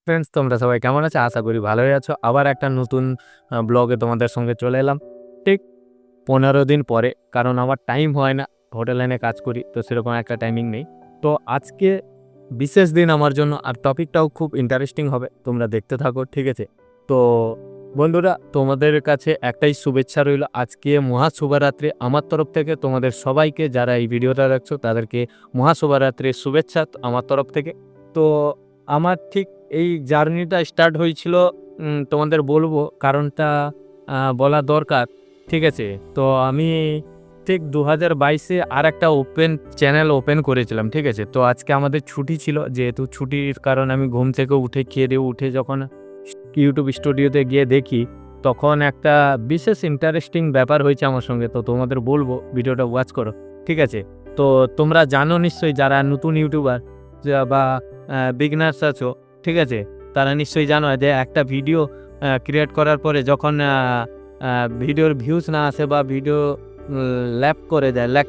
Friends, তোমরা সবাই কেমন আছো? আশা করি ভালোই আছো। আবার একটা নতুন ব্লগে তোমাদের সঙ্গে চলে এলাম। ঠিক ১৫ দিন পরে। কারণ আমার টাইম হয় না। হোটেল লাইনে কাজ করি। তো সেরকম একটা টাইমিং নেই। তো আজকে বিশেষ দিন আমার জন্য। আর টপিকটাও খুব ইন্টারেস্টিং হবে। তোমরা দেখতে থাকো, ঠিক আছে? তো বন্ধুরা, তোমাদের কাছে একটাই শুভেচ্ছা রইল। আজকে মহাশুভরাত্রি। আমার তরফ থেকে তোমাদের সবাইকে, যারা এই ভিডিওটা দেখছো তাদেরকে মহাশুভরাত্রির শুভেচ্ছা আমার তরফ থেকে। তো আমার ঠিক এই জার্নিটা স্টার্ট হয়েছিল, তোমাদের বলবো কারণটা বলা দরকার, ঠিক আছে? তো আমি ঠিক ২০২২-এ আরেকটা চ্যানেল ওপেন করেছিলাম, ঠিক আছে? তো আজকে আমাদের ছুটি ছিল। যেহেতু ছুটির কারণে আমি ঘুম থেকে উঠে খেয়ে-দেয়ে উঠে যখন YouTube স্টুডিওতে গিয়ে দেখি, তখন একটা বিশেষ ইন্টারেস্টিং ব্যাপার হয়েছে আমার সঙ্গে। তো তোমাদের বলবো, ভিডিওটা ওয়াচ করো, ঠিক আছে? তো তোমরা জানো নিশ্চয়ই, যারা নতুন ইউটিউবার বা বিগিনার্স আছো, ঠিক আছে? তারা নিশ্চয়ই জানো যে একটা ভিডিও ক্রিয়েট করার পরে যখন ভিডিওর ভিউজ না আসে বা ভিডিও ল্যাগ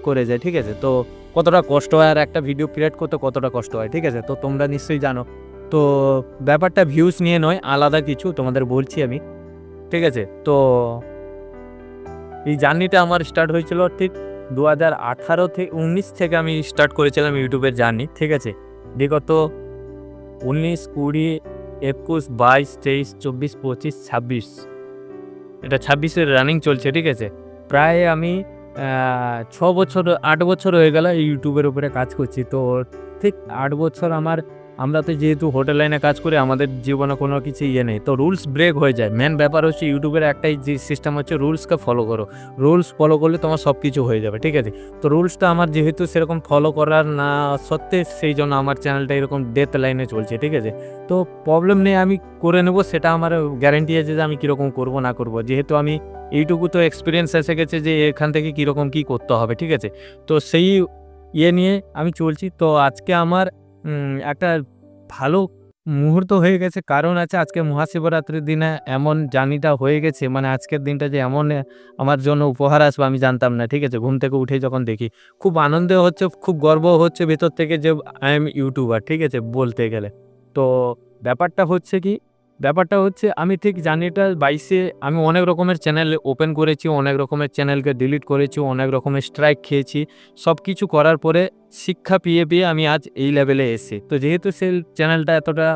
করে যায়, ঠিক আছে? তো কতটা কষ্ট হয়, আর একটা ভিডিও ক্রিয়েট করতে কতটা কষ্ট হয়, ঠিক আছে? তো তোমরা নিশ্চয়ই জানো। তো ব্যাপারটা ভিউজ নিয়ে নয়, আলাদা কিছু তোমাদের বলছি আমি, ঠিক আছে? তো এই জার্নিটা আমার স্টার্ট হয়েছিল ঠিক ২০১৮-১৯ থেকে আমি স্টার্ট করেছিলাম ইউটিউবের জার্নি, ঠিক আছে? বিগত ১৯, ২০, ২১, ২২, ২৩, ২৪, ২৫, ২৬, এটা ২৬-এর রানিং চলছে, ঠিক আছে? প্রায় আমি ৬ বছর, ৮ বছর হয়ে গেল এই ইউটিউবের উপরে কাজ করছি। তো ঠিক ৮ বছর আমরা তো যেহেতু হোটেল লাইনে কাজ করি, আমাদের জীবনে কোনো কিছু নেই। তো রুলস ব্রেক হয়ে যায়। মেন ব্যাপার হচ্ছে ইউটিউবের একটাই যে সিস্টেম হচ্ছে, রুলসকে ফলো করো। রুলস ফলো করলে তোমার সব কিছু হয়ে যাবে, ঠিক আছে? তো রুলসটা আমার যেহেতু সেরকম ফলো করার না সত্ত্বে, সেই জন্য আমার চ্যানেলটা এরকম ডেথ লাইনে চলছে, ঠিক আছে? তো প্রবলেম নেই, আমি করে নেব। সেটা আমার গ্যারান্টি আছে যে আমি কীরকম করব না করব। যেহেতু আমি এইটুকু তো এক্সপিরিয়েন্স এসে গেছে যে এখান থেকে কীরকম কী করতে হবে, ঠিক আছে? তো সেই নিয়ে আমি চলছি। তো আজকে আমার একটা ভালো মুহূর্ত হয়ে গেছে। কারণ আছে, আজকে মহাশিবরাত্রির দিনে এমন জার্নিটা হয়ে গেছে, মানে আজকের দিনটা যে এমন আমার জন্য উপহার আসবে আমি জানতাম না, ঠিক আছে? ঘুম থেকে উঠেই যখন দেখি, খুব আনন্দ হচ্ছে, খুব গর্ব হচ্ছে ভেতর থেকে যে আই এম ইউটিউবার, ঠিক আছে? বলতে গেলে। তো ব্যাপারটা হচ্ছে কি, ব্যাপারটা হচ্ছে আমি ঠিক জার্নিটা ২২-এ আমি অনেক রকমের চ্যানেল ওপেন করেছি, অনেক রকমের চ্যানেলকে ডিলিট করেছি, অনেক রকমের স্ট্রাইক খেয়েছি। সবকিছু করার পরে শিক্ষা পেয়ে আমি আজ এই লেভেলে এসেছি। তো যেহেতু সেই চ্যানেলটা এতটা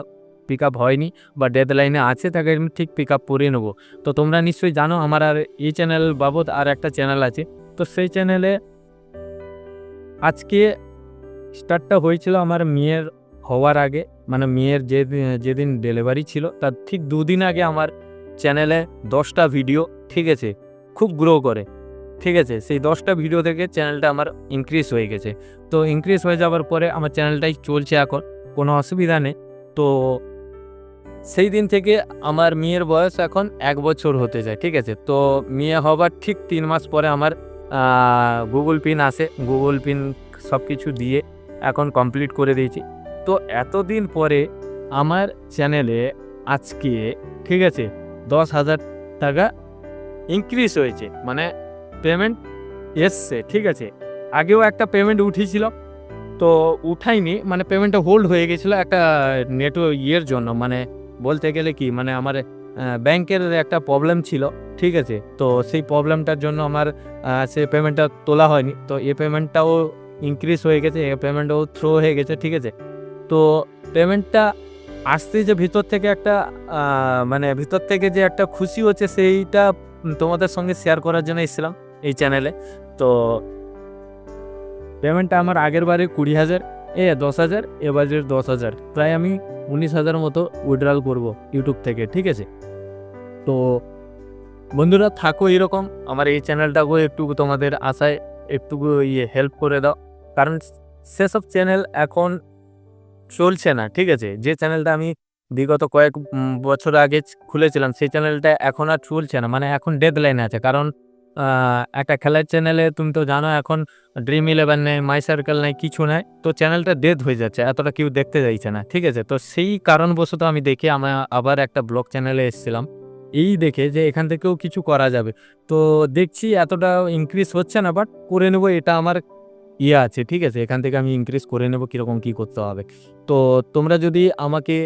পিক আপ হয়নি বা ডেডলাইনে আছে, তাকে আমি ঠিক পিক আপ করে নেব। তো তোমরা নিশ্চয়ই জানো, আমার আর এই চ্যানেল বাবদ আর একটা চ্যানেল আছে। তো সেই চ্যানেলে আজকে স্টার্টটা হয়েছিল আমার মেয়ের হওয়ার আগে, মানে মেয়ের যেদিন ডেলিভারি ছিল তার ঠিক ২ দিন আগে আমার চ্যানেলে ১০টা ভিডিও, ঠিক আছে, খুব গ্রো করে, ঠিক আছে? সেই ১০টা ভিডিও থেকে চ্যানেলটা আমার ইনক্রিজ হয়ে গেছে। তো ইনক্রিজ হয়ে যাওয়ার পরে আমার চ্যানেলটাই চলছে এখন, কোনো অসুবিধা নেই। তো সেই দিন থেকে আমার মেয়ের বয়স এখন ১ বছর হতে যায়, ঠিক আছে? তো মেয়ে হবার ঠিক ৩ মাস পরে আমার গুগল পিন আসে। গুগল পিন সব কিছু দিয়ে এখন কমপ্লিট করে দিয়েছি। তো এতদিন পরে আমার চ্যানেলে আজকে, ঠিক আছে, ১০,০০০ টাকা ইনক্রিজ হয়েছে। মানে পেমেন্ট এসছে, ঠিক আছে? আগেও একটা পেমেন্ট উঠিয়েছিল, তো উঠাইনি, মানে পেমেন্টটা হোল্ড হয়ে গেছিলো একটা জন্য। মানে বলতে গেলে কি, মানে আমার ব্যাংকের একটা প্রবলেম ছিল, ঠিক আছে? তো সেই প্রবলেমটার জন্য আমার সে পেমেন্টটা তোলা হয়নি। তো এ পেমেন্টটাও ইনক্রিজ হয়ে গেছে, এ পেমেন্টও থ্রো হয়ে গেছে, ঠিক আছে? তো পেমেন্টটা আসছে যে ভিতর থেকে একটা মানে ভিতর থেকে যে একটা খুশি হচ্ছে, সেইটা তোমাদের সঙ্গে শেয়ার করার জন্য এসেছিলাম এই চ্যানেলে। তো পেমেন্টটা আমার আগের বারে ২০,০০০, ১০,০০০, এবারের ১০,০০০, প্রায় আমি ১৯,০০০ মতো উইথড্রল করব ইউটিউব থেকে, ঠিক আছে? তো বন্ধুরা, থাকো এরকম, আমার এই চ্যানেলটাকেও একটু তোমাদের আশায় একটুকু হেল্প করে দাও। কারণ সেসব চ্যানেল এখন চলছে না, ঠিক আছে? যে চ্যানেলটা আমি বিগত কয়েক বছর আগে খুলেছিলাম, সেই চ্যানেলটা এখন আর চলছে না। মানে এখন ডেডলাইনে আছে। কারণ একটা খেলার চ্যানেলে তুমি তো জানো, এখন ড্রিম ইলেভেন নেই, মাই সার্কেল নেই, কিছু নাই। তো চ্যানেলটা ডেথ হয়ে যাচ্ছে, এতটা কেউ দেখতে চাইছে না, ঠিক আছে? তো সেই কারণবশত আমি দেখে আবার একটা ব্লগ চ্যানেলে এসেছিলাম। এই দেখে যে এখান থেকেও কিছু করা যাবে। তো দেখছি এতটা ইনক্রিজ হচ্ছে না, বাট করে নেব, এটা আমার আছে, ঠিক আছে? এখান থেকে আমি ইনক্রিজ করে নেব, কীরকম কী করতে হবে। তো তোমরা যদি আমাকে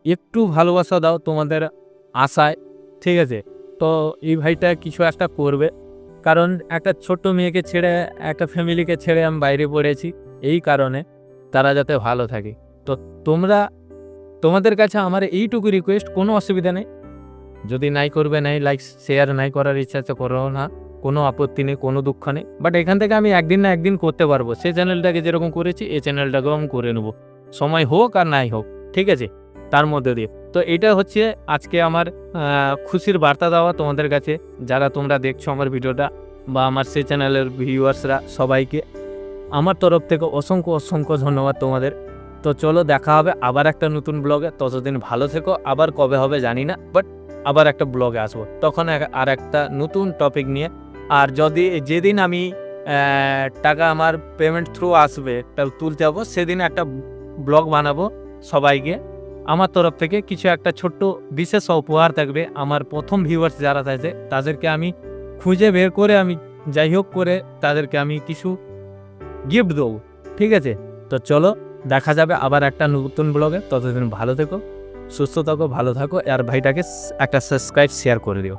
একটু ভালোবাসা দাও তোমাদের আশায়, ঠিক আছে? তো এই ভাইটা কিছু একটা করবে, কারণ একটা ছোট্ট মেয়েকে ছেড়ে, একটা ফ্যামিলিকে ছেড়ে আমি বাইরে পড়েছি, এই কারণে তারা যাতে ভালো থাকে। তো তোমাদের কাছে আমার এইটুকু রিকোয়েস্ট, কোনো অসুবিধা নেই, যদি নাই করবে নাই, লাইক শেয়ার নাই করার ইচ্ছা আছে করো না, কোনো আপত্তি নেই, কোনো দুঃখ নেই। বাট এখান থেকে আমি একদিন না একদিন করতে পারবো, সেই চ্যানেলটাকে যেরকম করেছি এই চ্যানেলটাকেও আমি করে নেবো, সময় হোক আর নাই হোক, ঠিক আছে? তার মধ্যে দিয়ে তো এটা হচ্ছে আজকে আমার খুশির বার্তা দেওয়া তোমাদের কাছে, যারা তোমরা দেখছো আমার ভিডিওটা, বা আমার সেই চ্যানেলের ভিউয়ার্সরা, সবাইকে আমার তরফ থেকে অসংখ্য অসংখ্য ধন্যবাদ তোমাদের। তো চলো দেখা হবে আবার একটা নতুন ব্লগে, ততদিন ভালো থেকো। আবার কবে হবে জানি না, বাট আবার একটা ব্লগে আসবো, তখন আর একটা নতুন টপিক নিয়ে। আর যদি যেদিন আমি টাকা আমার পেমেন্ট থ্রু আসবে তুলতে যাবো, সেদিন একটা ব্লগ বানাবো সবাইকে। আমার তরফ থেকে কিছু একটা ছোট্ট বিশেষ উপহার থাকবে, আমার প্রথম ভিউয়ার্স যারা থাকে তাদেরকে আমি খুঁজে বের করে, আমি যাই হোক করে তাদেরকে আমি কিছু গিফট দেবো, ঠিক আছে? তো চলো দেখা যাবে আবার একটা নতুন ব্লগে, ততদিন ভালো থেকো, সুস্থ থাকো, ভালো থাকো, আর ভাইটাকে একটা সাবস্ক্রাইব শেয়ার করে দিও।